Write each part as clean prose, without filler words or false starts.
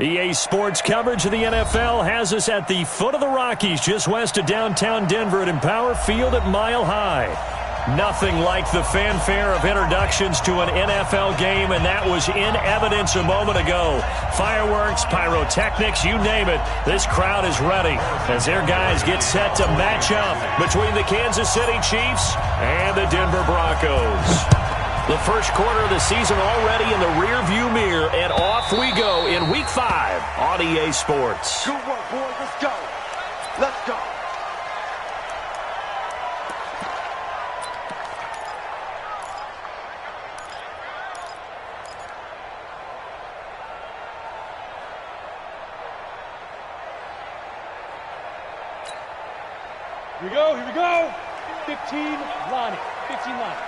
EA Sports coverage of the NFL has us at the foot of the Rockies, just west of downtown Denver at Empower Field at Mile High. Nothing like the fanfare of introductions to an NFL game, and that was in evidence a moment ago. Fireworks, pyrotechnics, you name it. This crowd is ready as their guys get set to match up between the Kansas City Chiefs and the Denver Broncos. The first quarter of the season already in the rearview mirror, and off we go in Week 5 on EA Sports. Good work, boys. Let's go. Let's go. Here we go, here we go. 15 line it. 15 line it.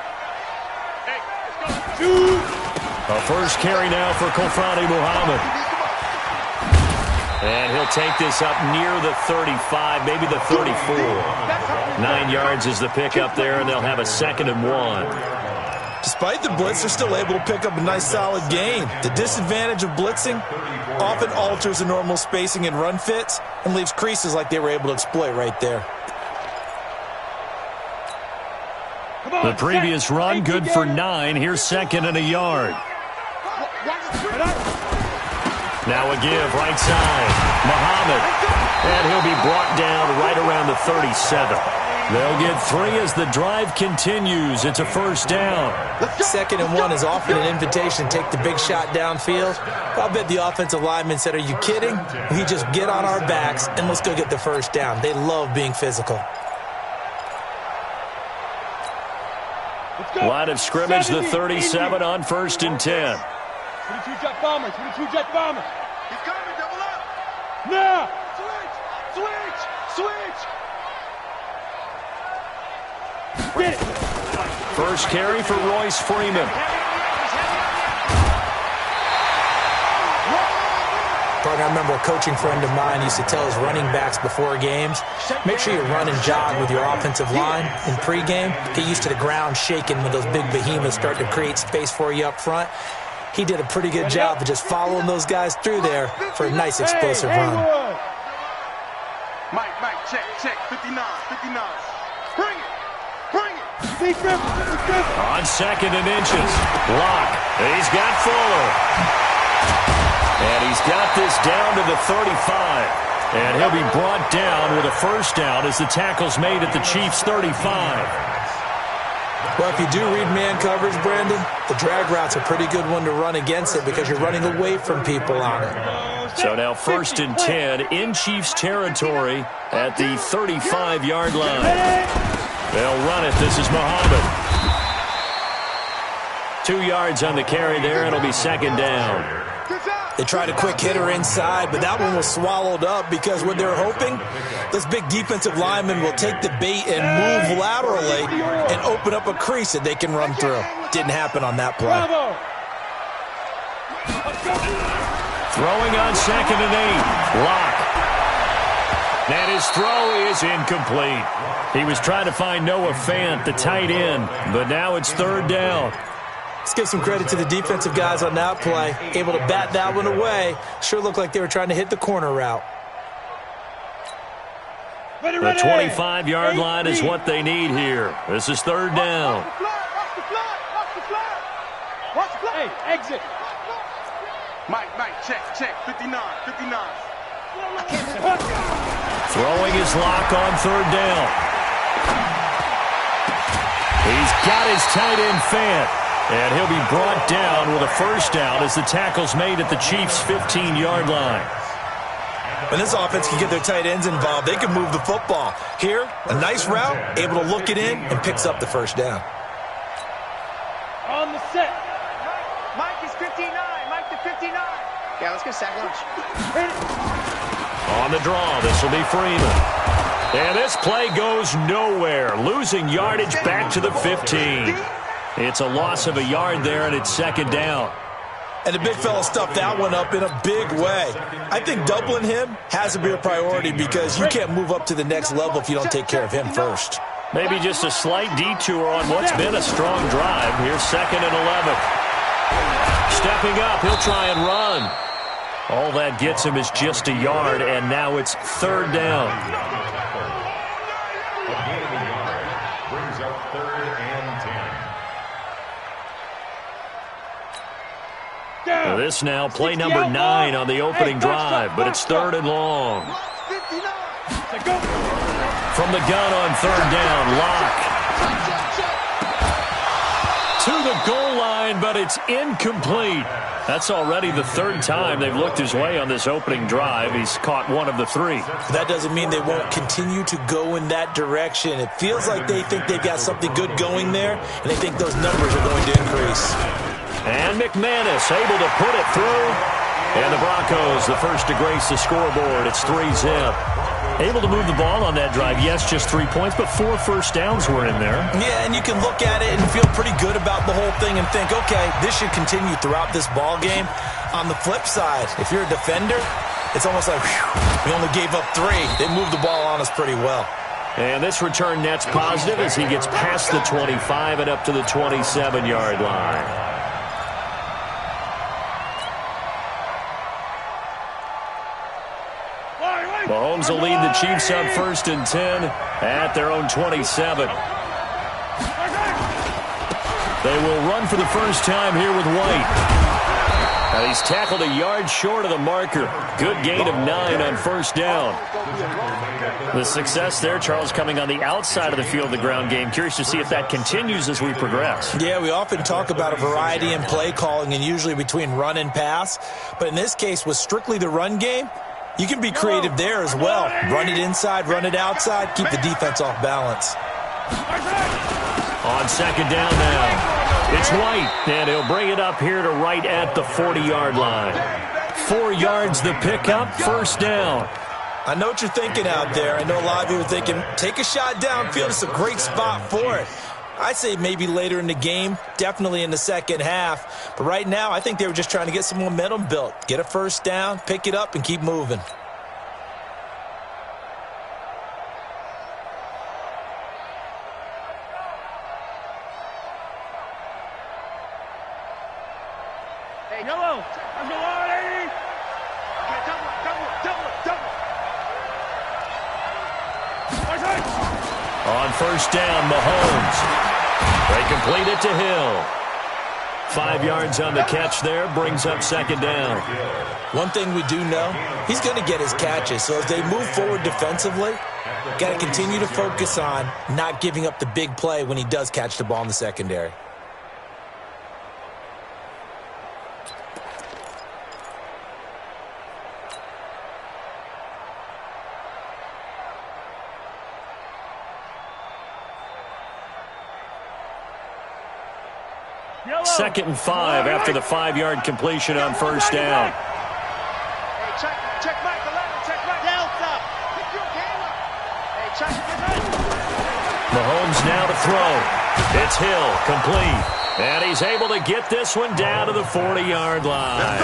A first carry now for Kofrani Muhammad. And he'll take this up near the 35, maybe the 34. 9 yards is the pickup there, and they'll have a 2nd and 1. Despite the blitz, they're still able to pick up a nice solid gain. The disadvantage of blitzing often alters the normal spacing and run fits and leaves creases like they were able to exploit right there. The previous run, good for 9. Here's 2nd and a yard. Now a give, right side. Muhammad. And he'll be brought down right around the 37. They'll get 3 as the drive continues. It's a first down. 2nd and 1 is often an invitation to take the big shot downfield. I'll bet the offensive lineman said, "Are you kidding? We just get on our backs and let's go get the first down." They love being physical. Line of scrimmage, the 37 on 1st and 10. 22 jet bomber, 22 jet bomber. He's coming, double up. Now. Switch. Get it. First carry for Royce Freeman. I remember a coaching friend of mine used to tell his running backs before games, make sure you run and jog with your offensive line in pregame. Get used to the ground shaking when those big behemoths start to create space for you up front. He did a pretty good job of just following those guys through there for a nice explosive run. Mike, check, 59. Bring it. On 2nd and inches. Block. He's got Fuller. And he's got this down to the 35. And he'll be brought down with a first down as the tackle's made at the Chiefs' 35. Well, if you do read man coverage, Brandon, the drag route's a pretty good one to run against it because you're running away from people on it. So now 1st and 10 in Chiefs territory at the 35-yard line. They'll run it. This is Muhammad. 2 yards on the carry there. It'll be 2nd down. They tried a quick hitter inside, but that one was swallowed up because what they're hoping, this big defensive lineman will take the bait and move laterally and open up a crease that they can run through. Didn't happen on that play. Throwing on 2nd and 8. Lock. And his throw is incomplete. He was trying to find Noah Fant, the tight end, but now it's 3rd down. Let's give some credit to the defensive guys on that play. Able to bat that one away. Sure looked like they were trying to hit the corner route. The 25-yard line is what they need here. This is 3rd down. Watch the flag. Hey, exit. Mike, check, 59. Throwing his lock on 3rd down. He's got his tight end Fant. And he'll be brought down with a first down as the tackle's made at the Chiefs' 15-yard line. When this offense can get their tight ends involved, they can move the football. Here, a nice route, able to look it in, and picks up the first down. On the set. Mike is 59. Mike to 59. Yeah, let's go sack lunch. On the draw, this will be Freeman. And this play goes nowhere, losing yardage back to the 15. It's a loss of a yard there, and it's 2nd down. And the big fella stuffed that one up in a big way. I think doubling him has to be a priority because you can't move up to the next level if you don't take care of him first. Maybe just a slight detour on what's been a strong drive. Here's 2nd and 11. Stepping up, he'll try and run. All that gets him is just a yard, and now it's third down. Brings up 3rd and 10. Now this now play number 9 on the opening drive, but it's 3rd and long. From the gun on 3rd down, Locke. To the goal line, but it's incomplete. That's already the 3rd time they've looked his way on this opening drive. He's caught one of the 3. That doesn't mean they won't continue to go in that direction. It feels like they think they've got something good going there, and they think those numbers are going to increase. And McManus able to put it through. And the Broncos, the first to grace the scoreboard. It's 3-zip. Able to move the ball on that drive. Yes, just 3 points, but 4 first downs were in there. Yeah, and you can look at it and feel pretty good about the whole thing and think, okay, this should continue throughout this ball game. On the flip side, if you're a defender, it's almost like, whew, we only gave up 3. They moved the ball on us pretty well. And this return net's positive as he gets past the 25 and up to the 27-yard line. Mahomes will lead the Chiefs up 1st and 10 at their own 27. They will run for the first time here with White. Now he's tackled a yard short of the marker. Good gain of 9 on 1st down. The success there, Charles, coming on the outside of the field, the ground game. Curious to see if that continues as we progress. Yeah, we often talk about a variety in play calling and usually between run and pass. But in this case, with strictly the run game, you can be creative there as well. Run it inside, run it outside, keep the defense off balance. On 2nd down now, it's White, and he'll bring it up here to right at the 40-yard line. 4 yards the pickup, 1st down. I know what you're thinking out there. I know a lot of you are thinking, take a shot downfield. It's a great spot for it. I'd say maybe later in the game, definitely in the second half. But right now, I think they were just trying to get some momentum built. Get a 1st down, pick it up, and keep moving. Hey, yellow. Number 180. Okay, double. On 1st down, Mahomes. They complete it to Hill. 5 yards on the catch there, brings up 2nd down. One thing we do know, he's going to get his catches. So as they move forward defensively, got to continue to focus on not giving up the big play when he does catch the ball in the secondary. Second and 5 after the 5-yard completion on 1st down. Hey, check Mike, 11, check Mike. Delta. Pick your game up. Hey, check. Mahomes now to throw. It's Hill, complete. And he's able to get this one down to the 40-yard line.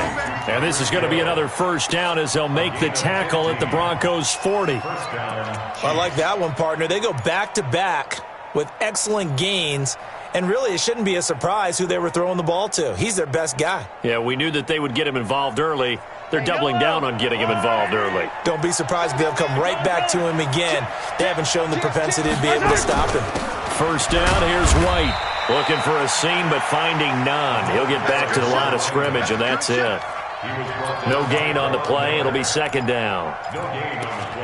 And this is going to be another 1st down as they'll make the tackle at the Broncos' 40. I like that one, partner. They go back-to-back with excellent gains. And really, it shouldn't be a surprise who they were throwing the ball to. He's their best guy. Yeah, we knew that they would get him involved early. They're doubling down on getting him involved early. Don't be surprised if they'll come right back to him again. They haven't shown the propensity to be able to stop him. 1st down, here's White. Looking for a seam, but finding none. He'll get back to the line of scrimmage, and that's it. No gain on the play. It'll be 2nd down.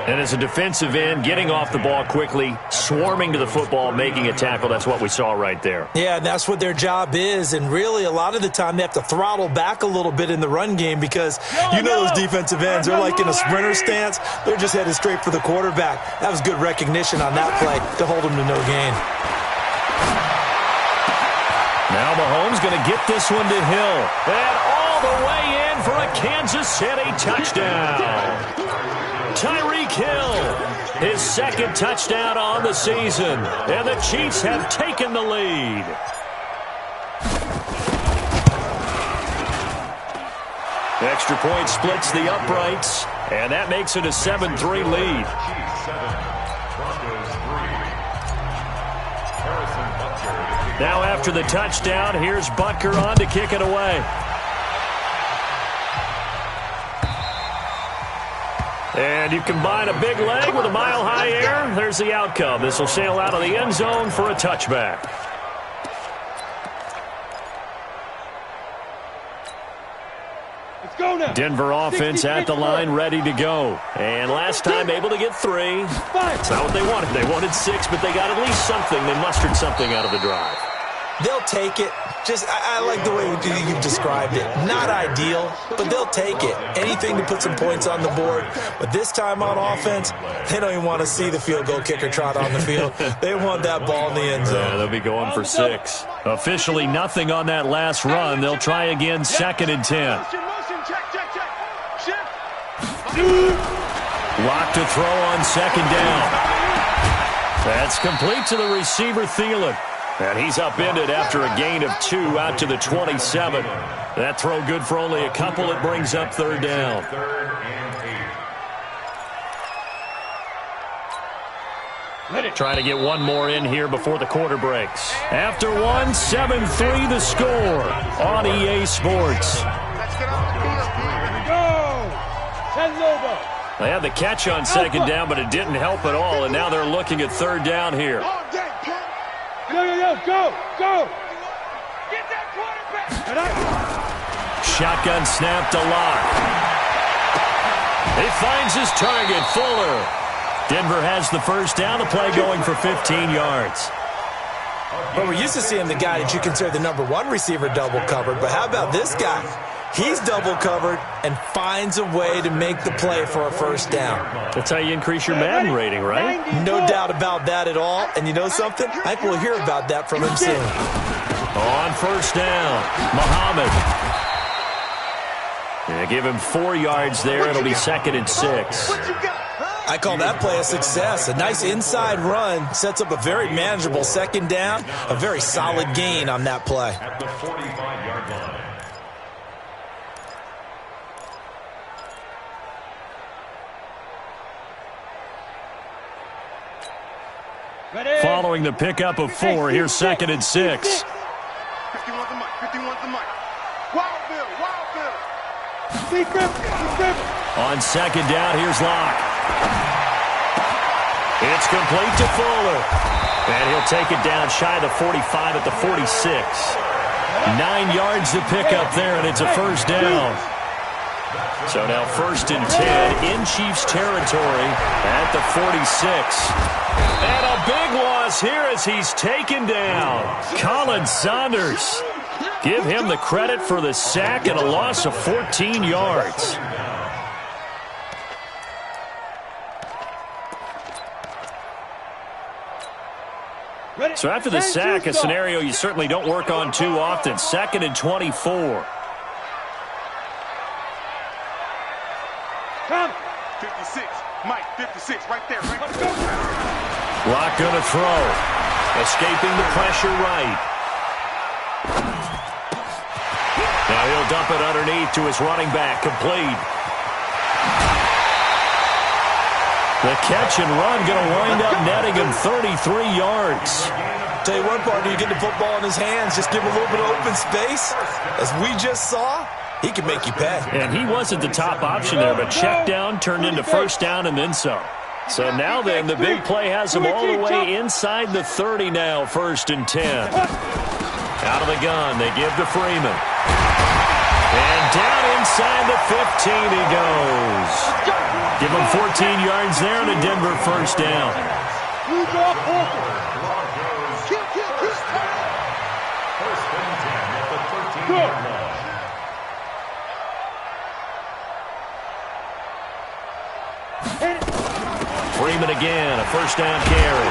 And as a defensive end, getting off the ball quickly, swarming to the football, making a tackle, that's what we saw right there. Yeah, and that's what their job is. And really, a lot of the time, they have to throttle back a little bit in the run game because you know those defensive ends, they're like in a sprinter stance. They're just headed straight for the quarterback. That was good recognition on that play to hold them to no gain. Now Mahomes going to get this one to Hill. And all the way in for a Kansas City touchdown. Tyreek Hill, his 2nd touchdown on the season. And the Chiefs have taken the lead. Extra point splits the uprights. And that makes it a 7-3 lead. Now after the touchdown, here's Butker on to kick it away. And you combine a big leg with a mile-high air, there's the outcome. This will sail out of the end zone for a touchback. Let's go now. Denver offense at the line, ready to go. And last time able to get 3. It's not what they wanted. They wanted 6, but they got at least something. They mustered something out of the drive. They'll take it. I like the way you've described it. Not ideal, but they'll take it. Anything to put some points on the board. But this time on offense, they don't even want to see the field goal kicker trot on the field. They want that ball in the end zone. Yeah, they'll be going for 6. Officially nothing on that last run. They'll try again, 2nd and 10. Lock to throw on 2nd down. That's complete to the receiver, Thielen. And he's upended after a gain of 2 out to the 27. That throw good for only a couple. It brings up 3rd down. Trying to get one more in here before the quarter breaks. After 1, 7-3 the score on EA Sports. They had the catch on 2nd down, but it didn't help at all. And now they're looking at 3rd down here. Go! Get that quarterback! Shotgun snap to Lock. He finds his target, Fuller. Denver has the 1st down. The play going for 15 yards. Well, we're used to seeing the guy that you consider the number 1 receiver double covered, but how about this guy? He's double covered and finds a way to make the play for a 1st down. That's how you increase your Madden rating, right? No doubt about that at all. And you know something? I think we'll hear about that from him soon. On 1st down, Muhammad. Yeah, give him 4 yards there. It'll be 2nd and 6. I call that play a success. A nice inside run sets up a very manageable 2nd down. A very solid gain on that play. At the 45-yard line. Following the pickup of 4, here's 2nd and 6. 51's the mic. 51's the mic. Wild Bill. On 2nd down, here's Lock. It's complete to Fuller. And he'll take it down shy of the 45 at the 46. 9 yards to pick up there, and it's a 1st down. So now 1st and 10 in Chiefs territory at the 46. And a big loss here as he's taken down. Colin Saunders. Give him the credit for the sack and a loss of 14 yards. So after the sack, a scenario you certainly don't work on too often. 2nd and 24. 56. Mike, 56. Right there. Lock gonna throw. Escaping the pressure right. Now he'll dump it underneath to his running back. Complete. The catch and run going to wind up netting him 33 yards. Tell you one partner, you get the football in his hands, just give him a little bit of open space. As we just saw, he can make you pay. And he wasn't the top option there, but check down turned into 1st down and then some. So now then, the big play has him all the way inside the 30 now, 1st and 10. Out of the gun, they give to Freeman. And down inside the 15 he goes. Give him 14 yards there and a Denver 1st down. Freeman again, a 1st down carry.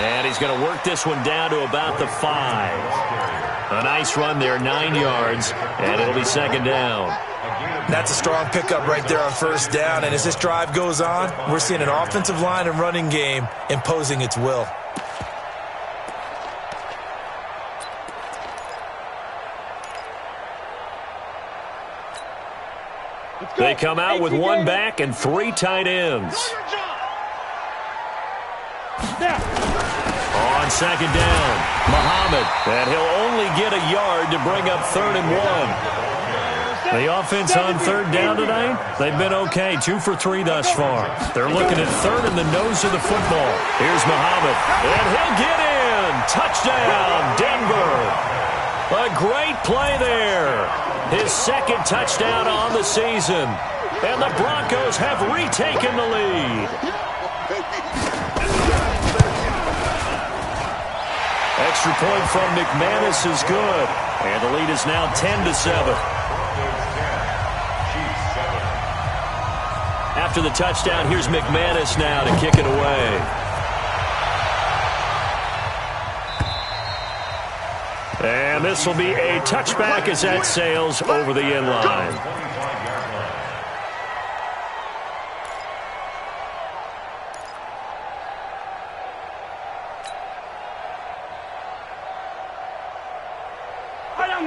And he's going to work this one down to about the 5. A nice run there, 9 yards, and it'll be 2nd down. That's a strong pickup right there on 1st down, and as this drive goes on, we're seeing an offensive line and running game imposing its will. They come out with 1 back and 3 tight ends. On 2nd down, Muhammad, and he'll only get a yard to bring up 3rd and 1. The offense on third down tonight, they've been okay, 2 for 3 thus far. They're looking at third in the nose of the football. Here's Muhammad, and he'll get in. Touchdown, Denver. A great play there. His second touchdown on the season. And the Broncos have retaken the lead. Extra point from McManus is good. And the lead is now 10-7. After the touchdown, here's McManus now to kick it away. And this will be a touchback as that sails over the end line.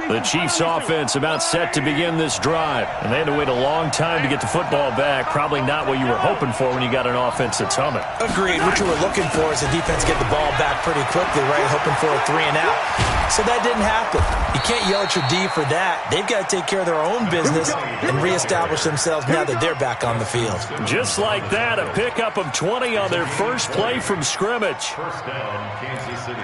The Chiefs' offense about set to begin this drive. And they had to wait a long time to get the football back. Probably not what you were hoping for when you got an offense that's humming. Agreed. What you were looking for is the defense get the ball back pretty quickly, right? Hoping for a 3 and out. So that didn't happen. You can't yell at your D for that. They've got to take care of their own business and reestablish themselves now that they're back on the field. Just like that, a pickup of 20 on their first play from scrimmage. First down, Kansas City.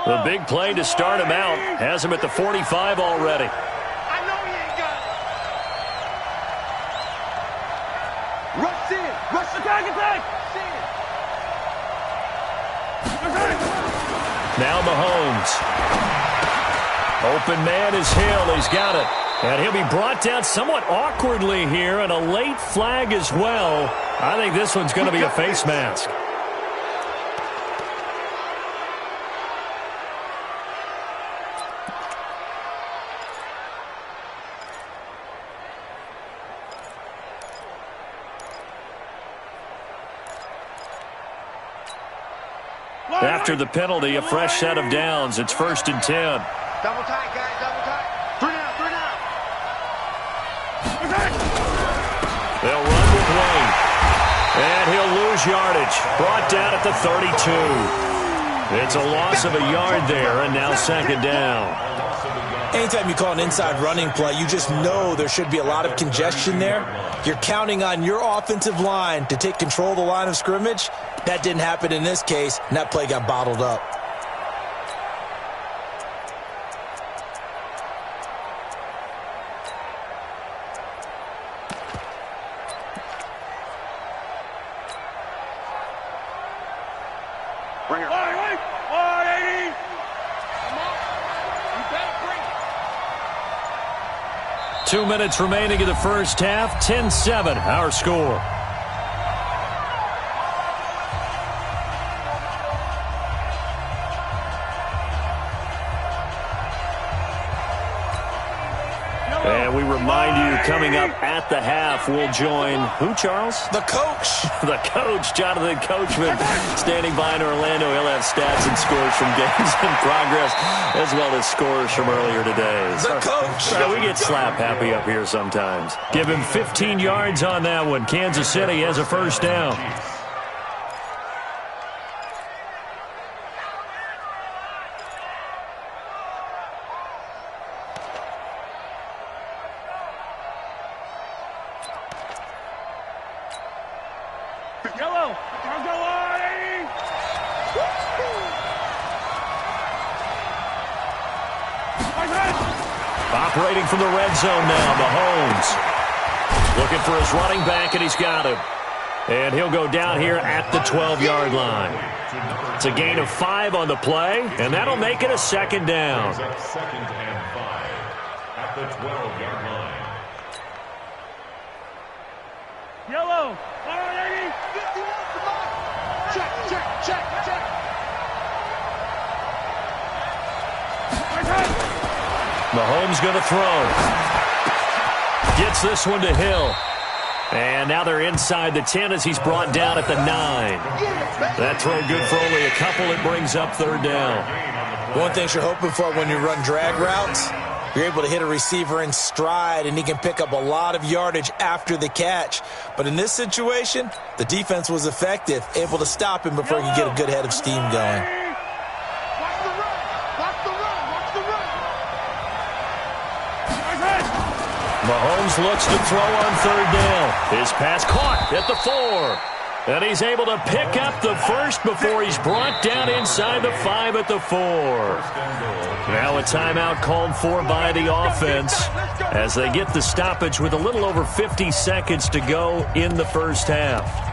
The big play to start him out has him at the 45 already. I know he ain't got it. Rush in. Rush attack. Now Mahomes. Open man is Hill. He's got it. And he'll be brought down somewhat awkwardly here, and a late flag as well. I think this one's going to be a face mask. After the penalty, a fresh set of downs. It's 1st and 10. Double tight, guys. Double tight. 3 down. They'll run with Wayne. And he'll lose yardage. Brought down at the 32. It's a loss of a yard there, and now 2nd down. Anytime you call an inside running play, you just know there should be a lot of congestion there. You're counting on your offensive line to take control of the line of scrimmage. That didn't happen in this case, and that play got bottled up. Bring her. 180. Come on. You better bring it. 2 minutes remaining in the first half. 10-7, our score. And we remind you, coming up at the half, we'll join who, Charles? The coach. The coach, Jonathan Coachman, standing by in Orlando. He'll have stats and scores from games in progress, as well as scores from earlier today. The coach. We get slap happy up here sometimes. Give him 15 yards on that one. Kansas City has a first down. Yellow. Let's go, 180. Operating from the red zone now, Mahomes. Looking for his running back, and he's got him. And he'll go down here at the 12-yard line. It's a gain of 5 on the play, and that'll make it a 2nd down. 2nd and 5 at the 12-yard line. Yellow. 180. 51. Check. Mahomes going to throw. Gets this one to Hill. And now they're inside the 10 as he's brought down at the 9. That throw good for only a couple. It brings up 3rd down. One thing you're hoping for when you run drag routes, You're able to hit a receiver in stride, and he can pick up a lot of yardage after the catch. But in this situation, the defense was effective, able to stop him before he could get a good head of steam going. Watch the run! Watch the run! Watch the run! Mahomes looks to throw on third down. His pass caught at the 4. And he's able to pick up the first before he's brought down inside the 5 at the 4. Now a timeout called for by the offense as they get the stoppage with a little over 50 seconds to go in the first half.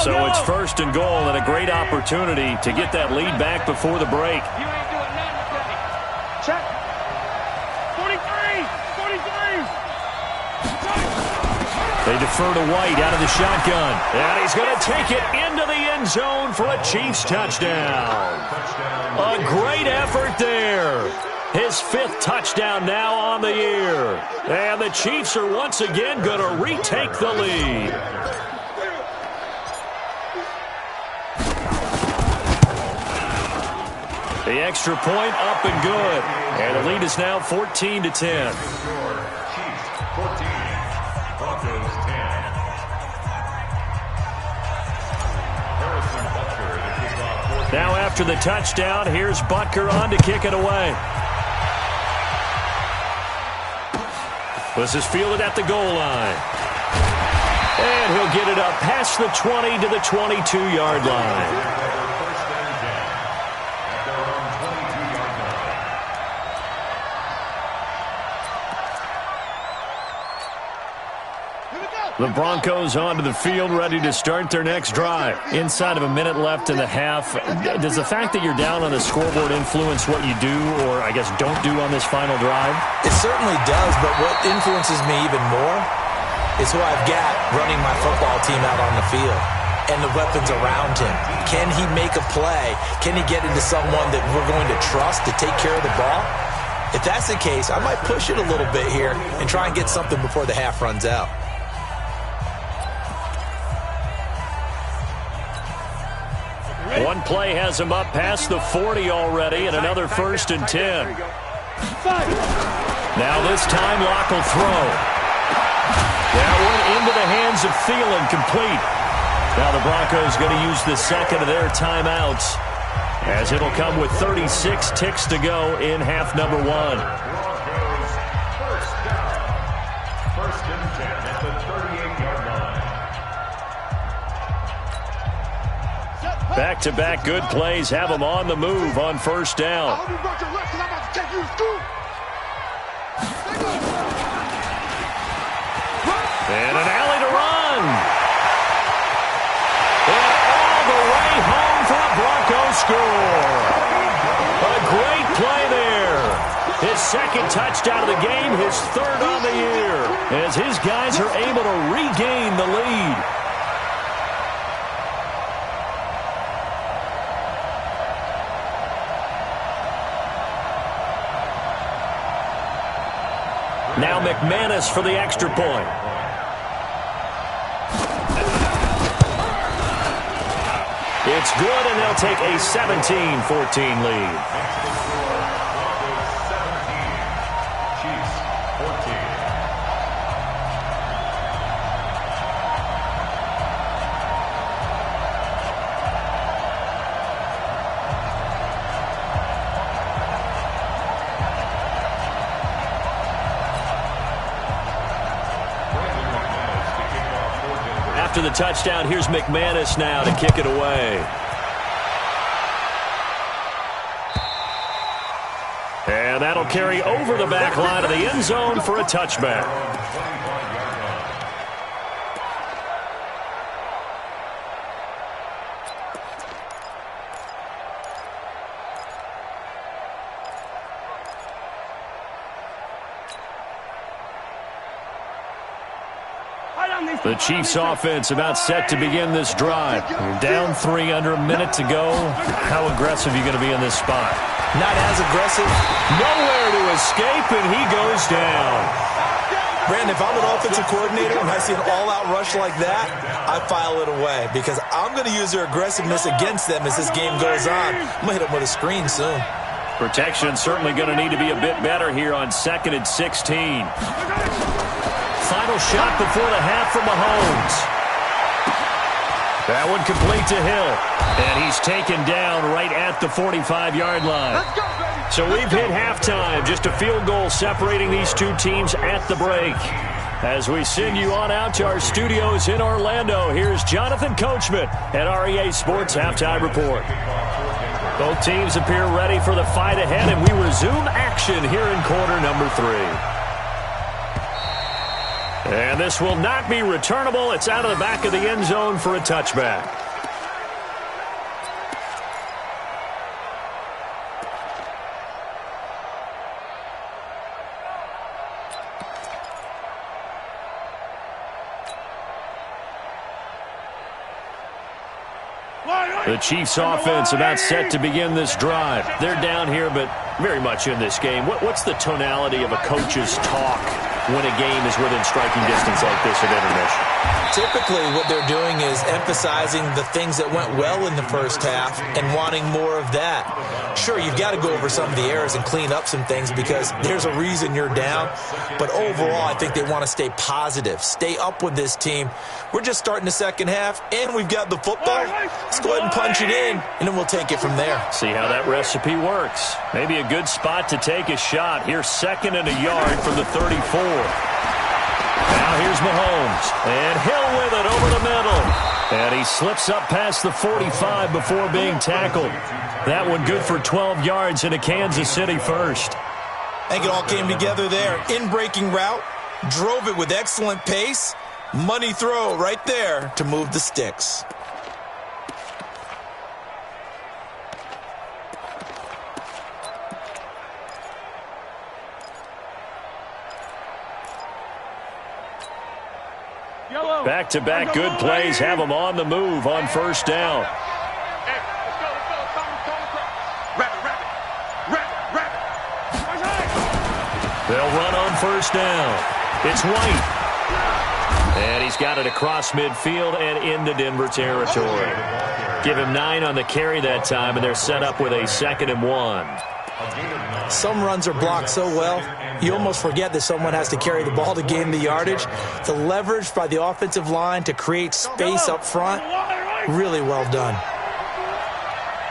So it's first and goal and a great opportunity to get that lead back before the break. You ain't doing nothing with me. Check. 43! 43! They defer to White out of the shotgun. And he's going to take it into the end zone for a Chiefs touchdown. A great effort there. His 5th touchdown now on the year. And the Chiefs are once again going to retake the lead. The extra point up and good. And the lead is now 14-10. Chiefs 14, Broncos 10. Now after the touchdown, here's Butker on to kick it away. This is fielded at the goal line. And he'll get it up past the 20 to the 22-yard line. The Broncos onto the field, ready to start their next drive. Inside of a minute left in the half. Does the fact that you're down on the scoreboard influence what you do, or I guess don't do on this final drive? It certainly does, but what influences me even more is who I've got running my football team out on the field and the weapons around him. Can he make a play? Can he get into someone that we're going to trust to take care of the ball? If that's the case, I might push it a little bit here and try and get something before the half runs out. One play has him up past the 40 already, and another 1st and 10. Now this time, Locke will throw. That one into the hands of Thielen, complete. Now the Broncos going to use the second of their timeouts, as it'll come with 36 ticks to go in half number 1. Broncos first down. 1st and 10 at the 38-yard line. Back-to-back good plays have them on the move on first down. I hope you brought your left because I'm about to take you to school. And an alley to run. And all the way home for a Broncos score. A great play there. His 2nd touchdown of the game, his 3rd on the year, as his guys are able to regain the lead. Now McManus for the extra point. It's good, and they'll take a 17-14 lead. Chiefs 14. After the touchdown, here's McManus now to kick it away. And that'll carry over the back line of the end zone for a touchback. The Chiefs offense about set to begin this drive. You're down 3 under a minute to go. How aggressive are you going to be in this spot? Not as aggressive. Nowhere to escape, and he goes down. Brandon, if I'm an offensive coordinator and I see an all-out rush like that, I file it away because I'm going to use their aggressiveness against them as this game goes on. I'm going to hit them with a screen soon. Protection certainly going to need to be a bit better here on 2nd and 16. Final shot before the half from Mahomes. That one complete to Hill. And he's taken down right at the 45-yard line. So we've hit halftime. Just a field goal separating these two teams at the break. As we send you on out to our studios in Orlando, here's Jonathan Coachman at REA Sports Halftime Report. Both teams appear ready for the fight ahead, and we resume action here in quarter number 3. And this will not be returnable. It's out of the back of the end zone for a touchback. The Chiefs offense about set to begin this drive. They're down here, but very much in this game. What's the tonality of a coach's talk when a game is within striking distance like this at intermission? Typically, what they're doing is emphasizing the things that went well in the first half and wanting more of that. Sure, you've got to go over some of the errors and clean up some things because there's a reason you're down. But overall, I think they want to stay positive, stay up with this team. We're just starting the second half, and we've got the football. Let's go ahead and punch it in, and then we'll take it from there. See how that recipe works. Maybe a good spot to take a shot. Here's 2nd and a yard from the 34. Now here's Mahomes, and Hill with it over the middle. And he slips up past the 45 before being tackled. That one good for 12 yards and a Kansas City first. I think it all came together there. In-breaking route, drove it with excellent pace. Money throw right there to move the sticks. Back-to-back good plays have them on the move on first down. They'll run on first down. It's White. And he's got it across midfield and into Denver territory. Give him 9 on the carry that time, and they're set up with a 2nd and 1. Some runs are blocked so well, you almost forget that someone has to carry the ball to gain the yardage. The leverage by the offensive line to create space up front, really well done.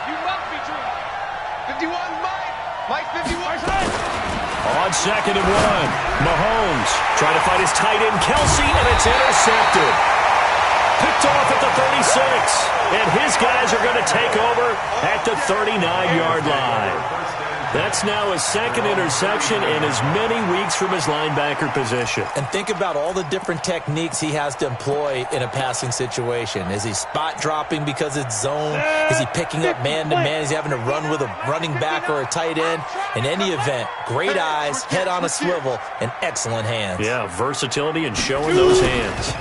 You must be true. 51, Mike 51. On 2nd and 1, Mahomes trying to find his tight end, Kelsey, and it's intercepted. Picked off at the 36, and his guys are going to take over at the 39-yard line. That's now his 2nd interception in as many weeks from his linebacker position. And think about all the different techniques he has to employ in a passing situation. Is he spot dropping because it's zone? Is he picking up man-to-man? Is he having to run with a running back or a tight end? In any event, great eyes, head on a swivel, and excellent hands. Yeah, versatility and showing those hands.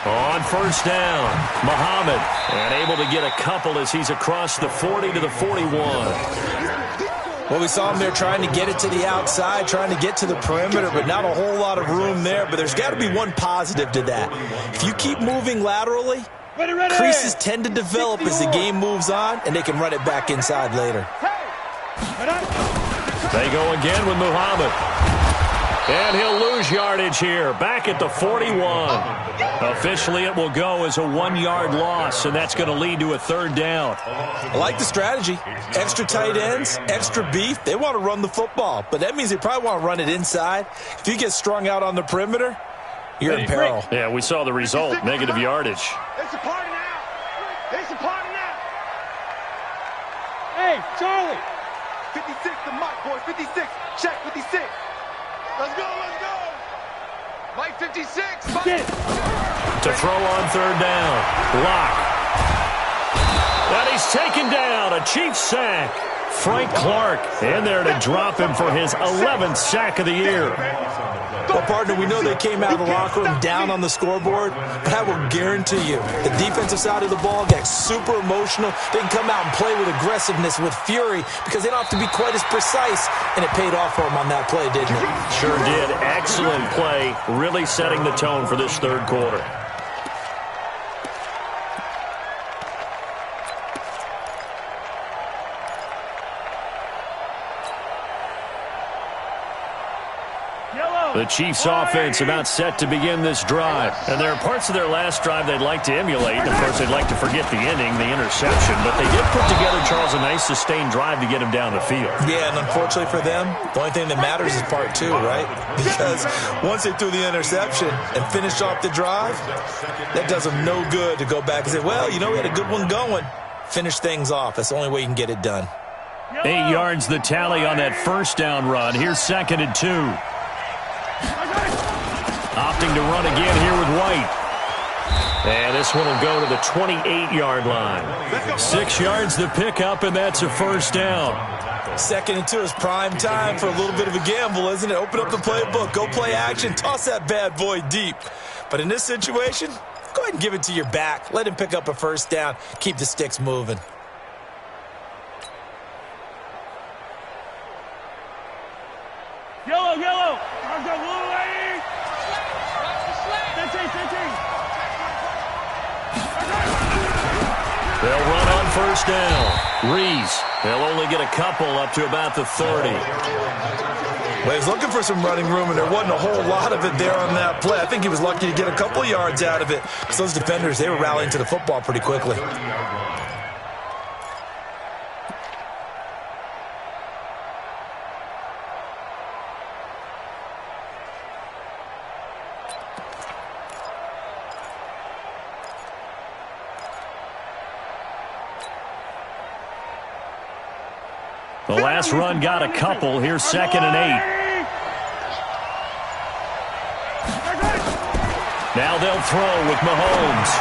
On first down, Muhammad, and able to get a couple as he's across the 40 to the 41. Well, we saw him there trying to get it to the outside, trying to get to the perimeter, but not a whole lot of room there. But there's got to be one positive to that. If you keep moving laterally, creases tend to develop as the game moves on, and they can run it back inside later. They go again with Muhammad. And he'll lose yardage here, back at the 41. Officially, it will go as a 1-yard loss, and that's going to lead to a 3rd down. I like the strategy. Extra tight ends, extra beef. They want to run the football, but that means they probably want to run it inside. If you get strung out on the perimeter, you're in peril. Yeah, we saw the result, negative yardage. It's a party now. It's a party now. Hey, Charlie. 56 to Mike, boys. 56. Check 56. Let's go, let's go. Mike 56. To throw on 3rd down. Block. And he's taken down. A Chiefs sack. Frank Clark in there to drop him for his 11th sack of the year. Well, partner, we know they came out of the locker room down on the scoreboard, but I will guarantee you the defensive side of the ball got super emotional. They can come out and play with aggressiveness, with fury, because they don't have to be quite as precise, and it paid off for them on that play, didn't it? Sure did. Excellent play, really setting the tone for this third quarter. The Chiefs' offense about set to begin this drive. And there are parts of their last drive they'd like to emulate. And, of course, they'd like to forget the ending, the interception. But they did put together, Charles, a nice sustained drive to get him down the field. Yeah, and unfortunately for them, the only thing that matters is part two, right? Because once they threw the interception and finished off the drive, that does them no good to go back and say, well, you know, we had a good one going. Finish things off. That's the only way you can get it done. 8 yards the tally on that first down run. Here's 2nd and 2. Opting to run again here with White. And this one will go to the 28-yard line. 6 yards the pickup, and that's a first down. 2nd and 2 is prime time for a little bit of a gamble, isn't it? Open up the playbook, go play action, toss that bad boy deep. But in this situation, go ahead and give it to your back. Let him pick up a first down. Keep the sticks moving. Yellow, yellow. They'll run on first down. Reese, they'll only get a couple up to about the 30. Well, he's looking for some running room, and there wasn't a whole lot of it there on that play. I think he was lucky to get a couple yards out of it. Because those defenders, they were rallying to the football pretty quickly. The last run got a couple. Here's 2nd and 8. Now they'll throw with Mahomes.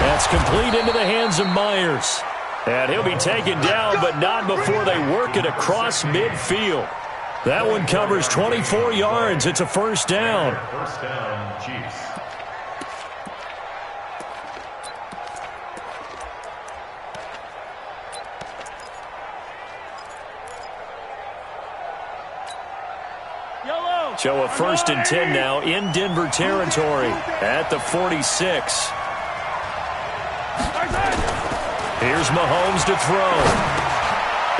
That's complete into the hands of Myers. And he'll be taken down, but not before they work it across midfield. That one covers 24 yards. It's a first down. First down, Chiefs. So a 1st and 10 now in Denver territory at the 46. Here's Mahomes to throw.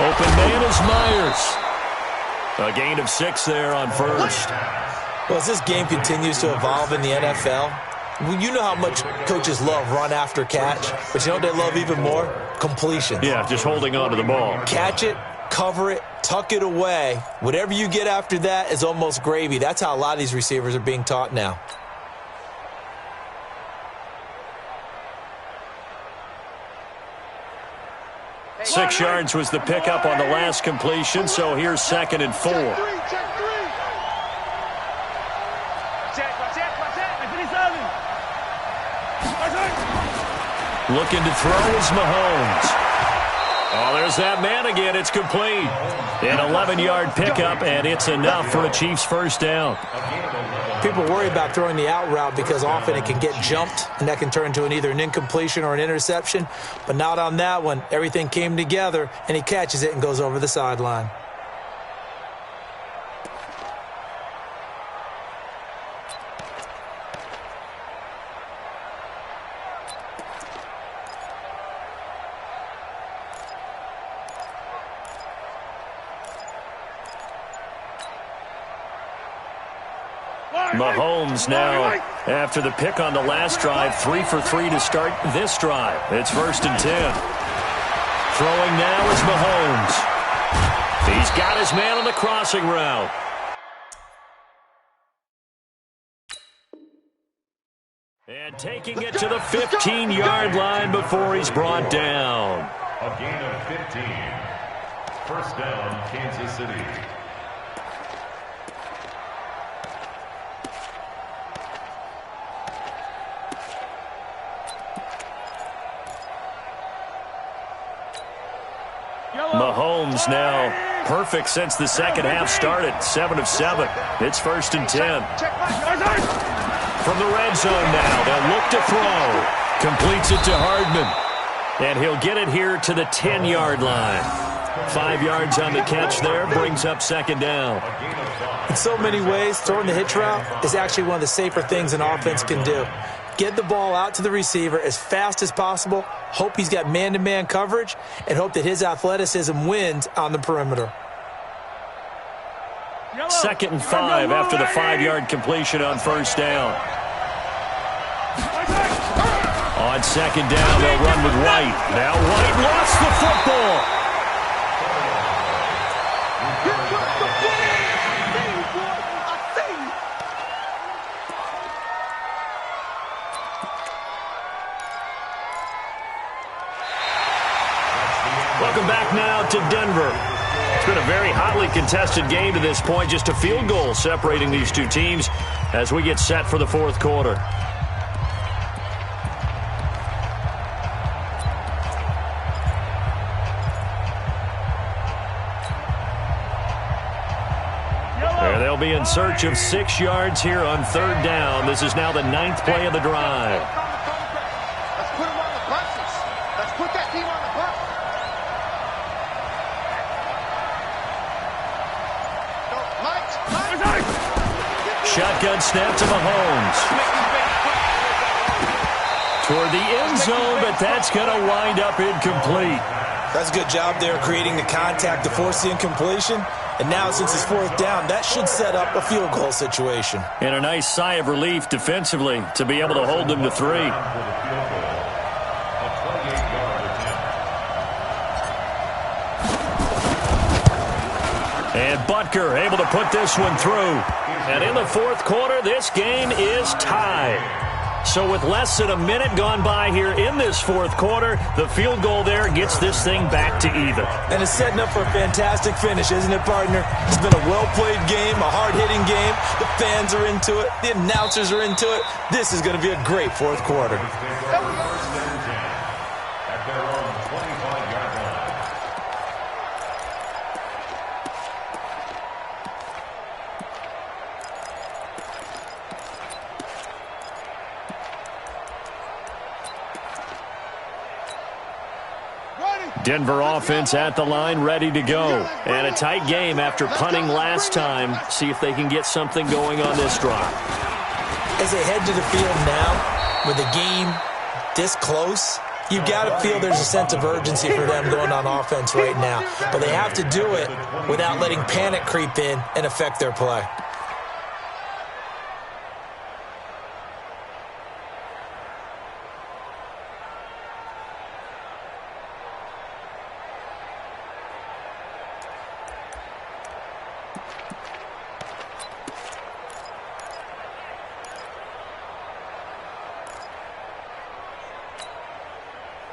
Open man is Myers. A gain of 6 there on first. Well, as this game continues to evolve in the NFL, you know how much coaches love run after catch, but you know what they love even more? Completion. Yeah, just holding on to the ball. Catch it, cover it, tuck it away. Whatever you get after that is almost gravy. That's how a lot of these receivers are being taught now. Hey, 6 yards was the pickup on the last completion, so here's 2nd and 4. Looking to throw is Mahomes. Oh, there's that man again. It's complete. An 11-yard pickup, and it's enough for a Chiefs first down. People worry about throwing the out route because often it can get jumped, and that can turn into either an incompletion or an interception. But not on that one. Everything came together, and he catches it and goes over the sideline. Mahomes now, after the pick on the last drive, 3 for 3 to start this drive. It's 1st and 10. Throwing now is Mahomes. He's got his man on the crossing route. And taking it to the 15-yard line before he's brought down. A gain of 15. First down, Kansas City. Mahomes now perfect since the second half started. 7 of 7. It's 1st and 10. From the red zone now, they'll look to throw. Completes it to Hardman. And he'll get it here to the 10-yard line. 5 yards on the catch there, brings up 2nd down. In so many ways, throwing the hitch route is actually one of the safer things an offense can do. Get the ball out to the receiver as fast as possible, hope he's got man-to-man coverage, and hope that his athleticism wins on the perimeter. 2nd and 5 after the 5-yard completion on 1st down. On 2nd down, they'll run with White. Now White lost the football. Welcome back now to Denver. It's been a very hotly contested game to this point. Just a field goal separating these two teams as we get set for the 4th quarter. They'll be in search of 6 yards here on 3rd down. This is now the 9th play of the drive. Let's put them on the buses. Let's put that team on the bus. Shotgun snap to Mahomes. Toward the end zone, but that's going to wind up incomplete. That's a good job there creating the contact to force the incompletion. And now, since it's 4th down, that should set up a field goal situation. And a nice sigh of relief defensively to be able to hold them to 3. And Butker able to put this one through. And in the 4th quarter, this game is tied. So with less than a minute gone by here in this 4th quarter, the field goal there gets this thing back to even. And it's setting up for a fantastic finish, isn't it, partner? It's been a well-played game, a hard-hitting game. The fans are into it. The announcers are into it. This is going to be a great 4th quarter. Denver offense at the line, ready to go. And a tight game after punting last time. See if they can get something going on this drive. As they head to the field now, with the game this close, you've got to feel there's a sense of urgency for them going on offense right now. But they have to do it without letting panic creep in and affect their play.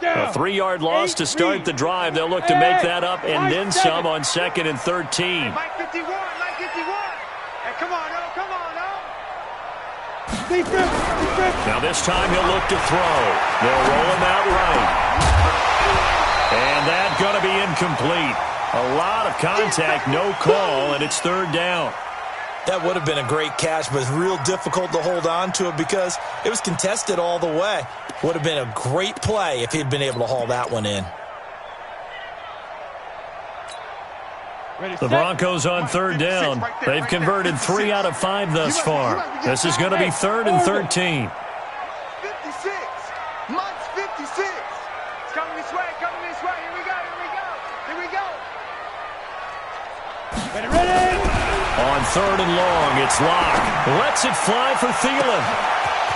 A 3-yard loss to start the drive. They'll look to make that up and then some on 2nd and 13. Mike 51, Mike 51. Hey, come on, oh, come on, oh. Now this time he'll look to throw. They'll roll him out right. And that's going to be incomplete. A lot of contact, no call, and it's 3rd down. That would have been a great catch, but it's real difficult to hold on to it because it was contested all the way. Would have been a great play if he'd been able to haul that one in. The Broncos on 3rd down. They've converted 3 out of 5 thus far. This is going to be 3rd and 13. 56. Mike's 56. It's coming this way, coming this way. Here we go, here we go. Here we go. Ready. On 3rd and long, it's Locke. Lets it fly for Thielen.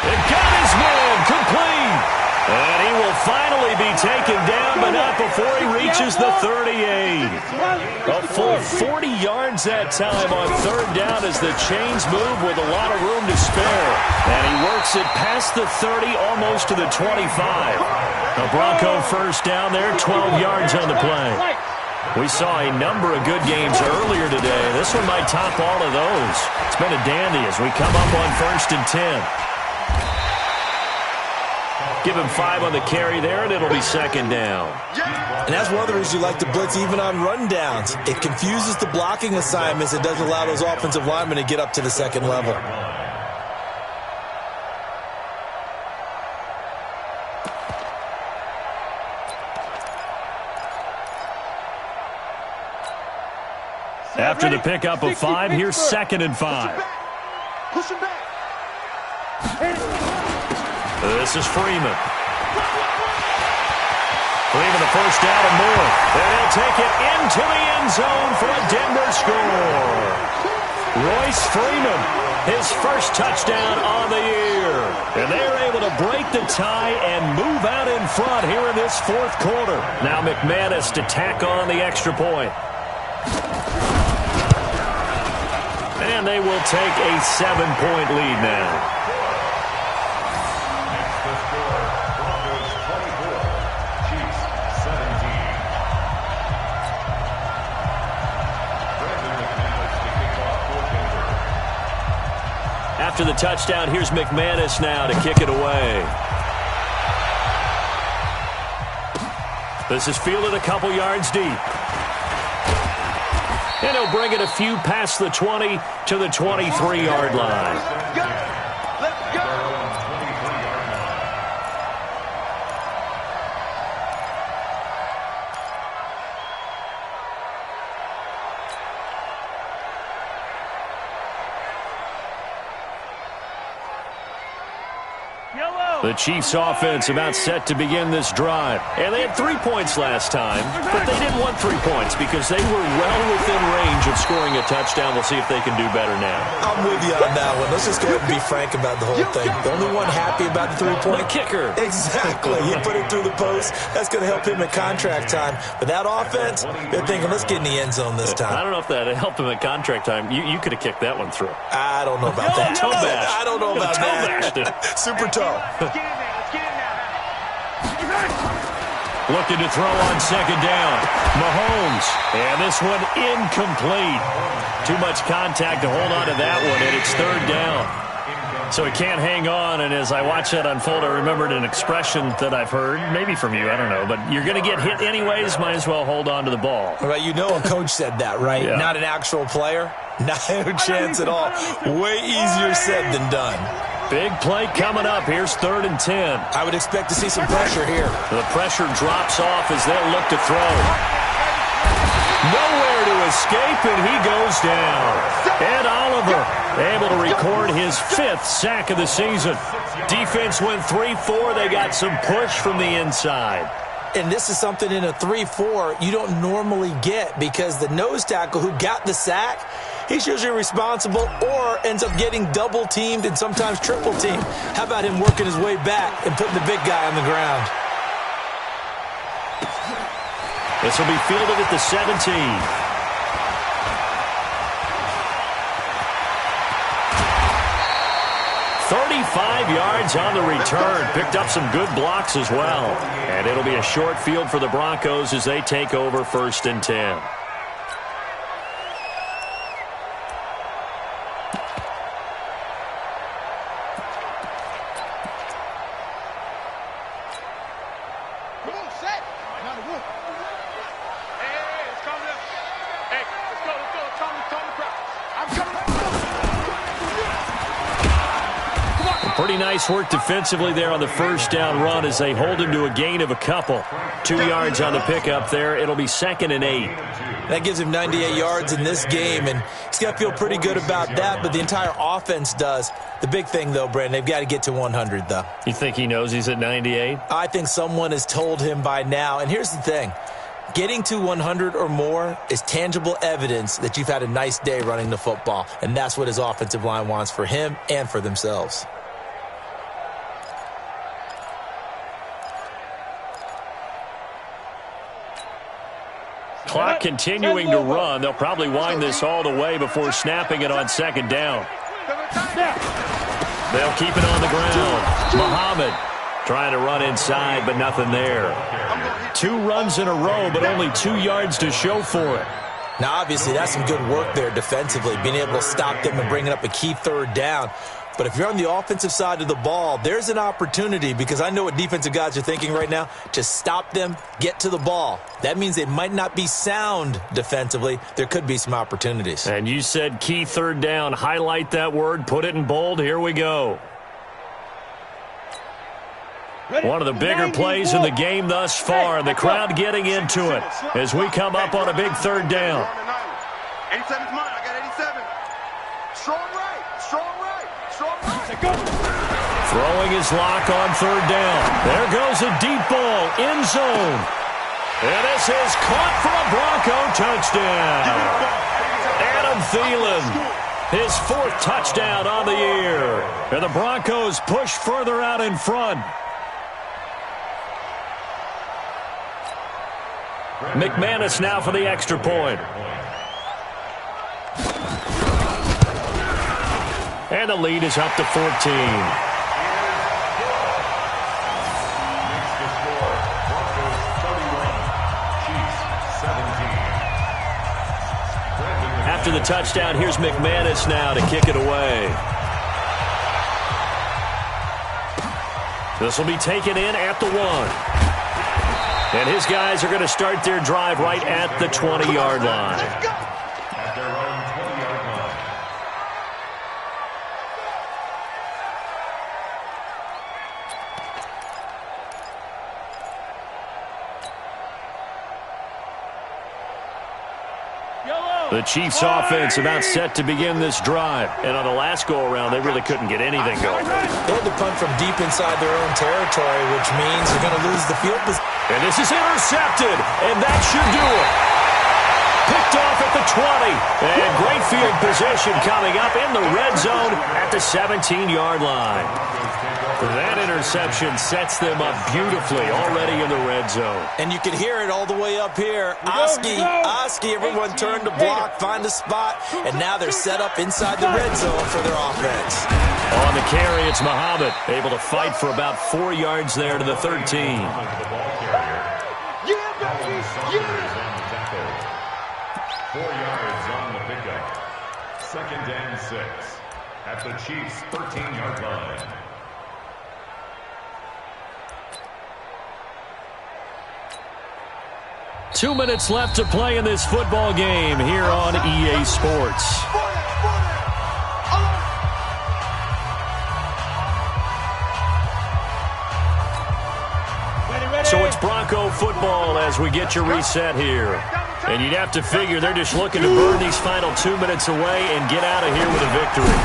It got his man complete. And he will finally be taken down, but not before he reaches the 38. A full 40 yards that time on 3rd down as the chains move with a lot of room to spare. And he works it past the 30, almost to the 25. A Bronco 1st down there, 12 yards on the play. We saw a number of good games earlier today. This one might top all of those. It's been a dandy as we come up on 1st and 10. Give him 5 on the carry there, and it'll be second down. And that's one of the reasons you like to blitz even on rundowns. It confuses the blocking assignments. It doesn't allow those offensive linemen to get up to the second level. After the pickup of 5, here's second and 5. Push him back. This is Freeman. Freeman the first down and more. And he'll take it into the end zone for a Denver score. Royce Freeman, his first touchdown on the year. And they're able to break the tie and move out in front here in this fourth quarter. Now McManus to tack on the extra point. And they will take a 7-point lead now. After the touchdown, here's McManus now to kick it away. This is fielded a couple yards deep. And he'll bring it a few past the 20 to the 23-yard line. Let's go. The Chiefs offense about set to begin this drive. And they had 3 points last time, but they didn't want 3 points because they were well within range of scoring a touchdown. We'll see if they can do better now. I'm with you on that one. Let's just go ahead and be frank about the whole thing. The only one happy about the 3-point? The kicker. Exactly. He put it through the post. That's going to help him at contract time. But that offense, they're thinking, let's get in the end zone this time. I don't know if that helped him at contract time. You could have kicked that one through. I don't know about that. Toe bash. I don't know about that. Super toe. Let's get in there. Let's get in there. Looking to throw on second down. Mahomes. And this one incomplete. Too much contact to hold on to that one, and it's third down. So he can't hang on, and as I watch that unfold, I remembered an expression that I've heard, maybe from you, I don't know, but you're going to get hit anyways, might as well hold on to the ball. Right, you know a coach said that, right? Yeah. Not an actual player. No chance at all. Way easier said than done. Big play coming up. Here's 3rd and 10. I would expect to see some pressure here. The pressure drops off as they'll look to throw. Nowhere to escape, and he goes down. Ed Oliver able to record his 5th sack of the season. Defense went 3-4. They got some push from the inside. And this is something in a 3-4 you don't normally get because the nose tackle who got the sack, he's usually responsible or ends up getting double-teamed and sometimes triple-teamed. How about him working his way back and putting the big guy on the ground? This will be fielded at the 17. 35 yards on the return. Picked up some good blocks as well. And it'll be a short field for the Broncos as they take over 1st and 10. Pretty nice work defensively there on the first down run as they hold him to a gain of a couple. 2 yards on the pickup there. It'll be 2nd and 8. That gives him 98 yards in this game, and he's got to feel pretty good about that, but the entire offense does. The big thing, though, Brandon, they've got to get to 100, though. You think he knows he's at 98? I think someone has told him by now, and here's the thing. Getting to 100 or more is tangible evidence that you've had a nice day running the football, and that's what his offensive line wants for him and for themselves. Clock continuing to run. They'll probably wind this all the way before snapping it on second down. They'll keep it on the ground. Muhammad trying to run inside, but nothing there. 2 runs in a row, but only 2 yards to show for it. Now, obviously, that's some good work there defensively, being able to stop them and bringing up a key 3rd down. But if you're on the offensive side of the ball, there's an opportunity, because I know what defensive guys are thinking right now, to stop them, get to the ball. That means they might not be sound defensively. There could be some opportunities. And you said key third down. Highlight that word, put it in bold. Here we go. One of the bigger plays in the game thus far, and the crowd getting into it as we come up on a big third down. 87's mine. I got 87. Strong right. Strong right. Strong right. Throwing his lock on third down. There goes a deep ball, end zone. And this is caught for a Bronco touchdown. Adam Thielen, his 4th touchdown on the year. And the Broncos push further out in front. McManus now for the extra point. And the lead is up to 14. After the touchdown, here's McManus now to kick it away. This will be taken in at the 1. And his guys are going to start their drive right at the 20-yard line. At their own 20-yard line. The Chiefs' offense about set to begin this drive. And on the last go-around, they really couldn't get anything going. They had to punt from deep inside their own territory, which means they're going to lose the field position. And this is intercepted, and that should do it. Picked off at the 20. And great field position coming up in the red zone at the 17-yard line. That interception sets them up beautifully already in the red zone. And you can hear it all the way up here. Oski, everyone turned to block, find a spot, and now they're set up inside the red zone for their offense. On the carry, it's Muhammad, able to fight for about 4 yards there to the 13. 4 yards on the pickup. 2nd and 6 at the Chiefs' 13-yard line. Two minutes left to play in this football game here on EA Sports. So it's Bronco football as we get your reset here. And you'd have to figure they're just looking to burn these final 2 minutes away and get out of here with a victory.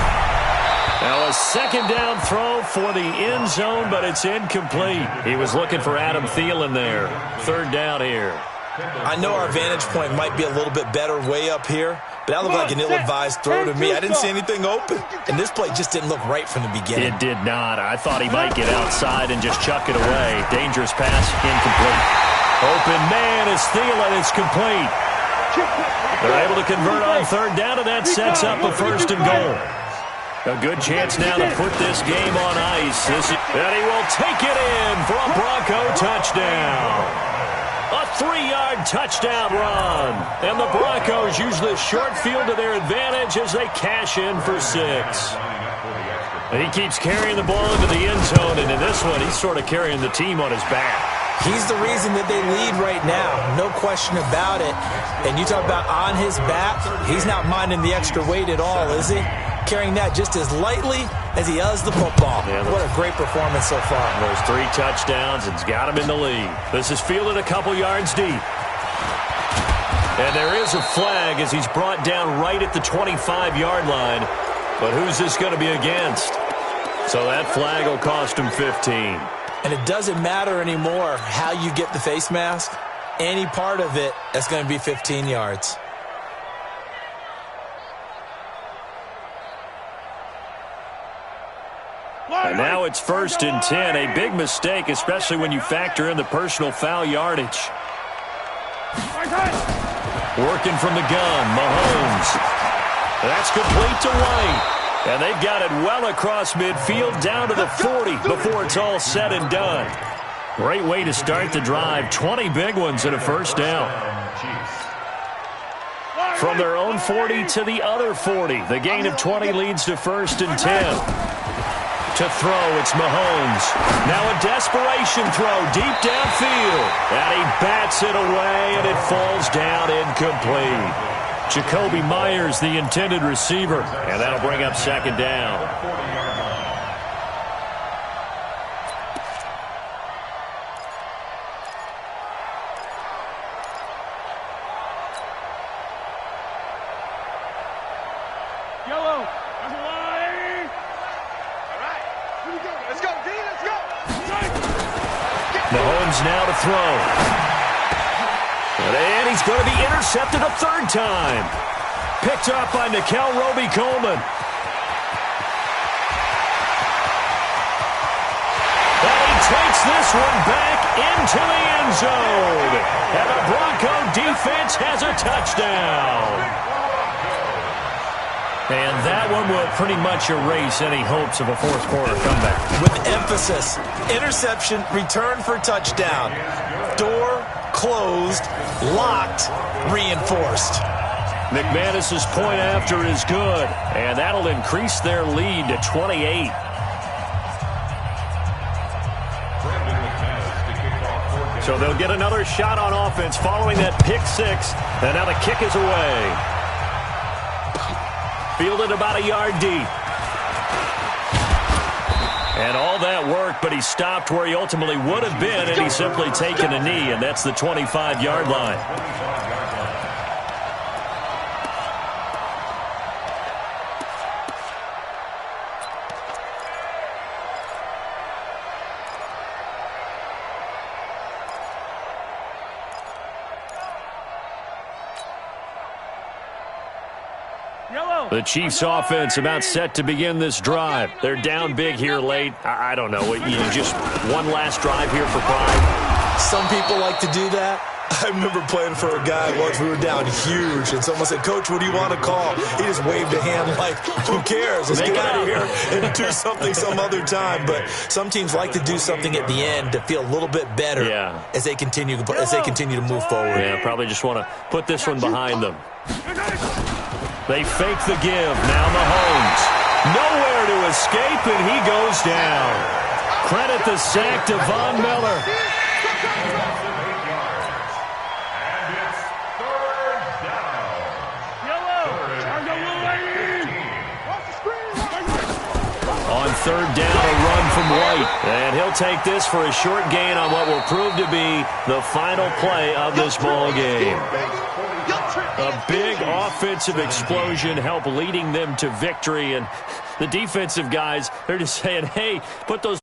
Now a 2nd down throw for the end zone, but it's incomplete. He was looking for Adam Thielen there. 3rd down here. I know our vantage point might be a little bit better way up here, but that looked like an ill-advised throw to me. I didn't see anything open, and this play just didn't look right from the beginning. It did not. I thought he might get outside and just chuck it away. Dangerous pass, incomplete. Open man is Thielen. It's complete. They're able to convert on 3rd down, and that sets up a 1st and goal. A good chance now to put this game on ice. And he will take it in for a Bronco touchdown. A 3-yard touchdown run. And the Broncos use this short field to their advantage as they cash in for 6. And he keeps carrying the ball into the end zone, and in this one, he's sort of carrying the team on his back. He's the reason that they lead right now, no question about it. And you talk about on his back, he's not minding the extra weight at all, is he? Carrying that just as lightly as he does the football. Yeah, what a great performance so far. Those 3 touchdowns, it's got him in the lead. This is fielded a couple yards deep. And there is a flag as he's brought down right at the 25-yard line. But who's this going to be against? So that flag will cost him 15. And it doesn't matter anymore how you get the face mask. Any part of it, that's going to be 15 yards. And now it's 1st and 10. A big mistake, especially when you factor in the personal foul yardage. Working from the gun, Mahomes. That's complete to White. And they've got it well across midfield down to the 40 before it's all said and done. Great way to start the drive. 20 big ones and a 1st down. From their own 40 to the other 40. The gain of 20 leads to 1st and 10. To throw, it's Mahomes. Now a desperation throw deep downfield. And he bats it away, and it falls down incomplete. Jacoby Myers, the intended receiver. And that'll bring up 2nd down. Mahomes now to throw. And he's going to be intercepted a 3rd time. Picked up by Nickel Roby-Coleman. And he takes this one back into the end zone. And the Bronco defense has a touchdown. And that one will pretty much erase any hopes of a 4th quarter comeback. With emphasis, interception, return for touchdown. Door closed, locked, reinforced. McManus's point after is good, and that'll increase their lead to 28. So they'll get another shot on offense following that pick 6, and now the kick is away. Fielded about a yard deep. And all that work, but he stopped where he ultimately would have been, and he's simply taken a knee, and that's the 25-yard line. The Chiefs offense about set to begin this drive. They're down big here late. I don't know. You just one last drive here for pride. Some people like to do that. I remember playing for a guy once. We were down huge, and someone said, "Coach, what do you want to call?" He just waved a hand like, who cares? Let's get out of here and do something some other time. But some teams like to do something at the end to feel a little bit better as they continue to move forward. Yeah, probably just want to put this one behind them. They fake the give. Now Mahomes. Nowhere to escape, and he goes down. Credit the sack to Von Miller. And it's 3rd down. On 3rd down, a run from White. And he'll take this for a short gain on what will prove to be the final play of this ball game. A big offensive explosion helped leading them to victory. And the defensive guys, they're just saying, hey, put those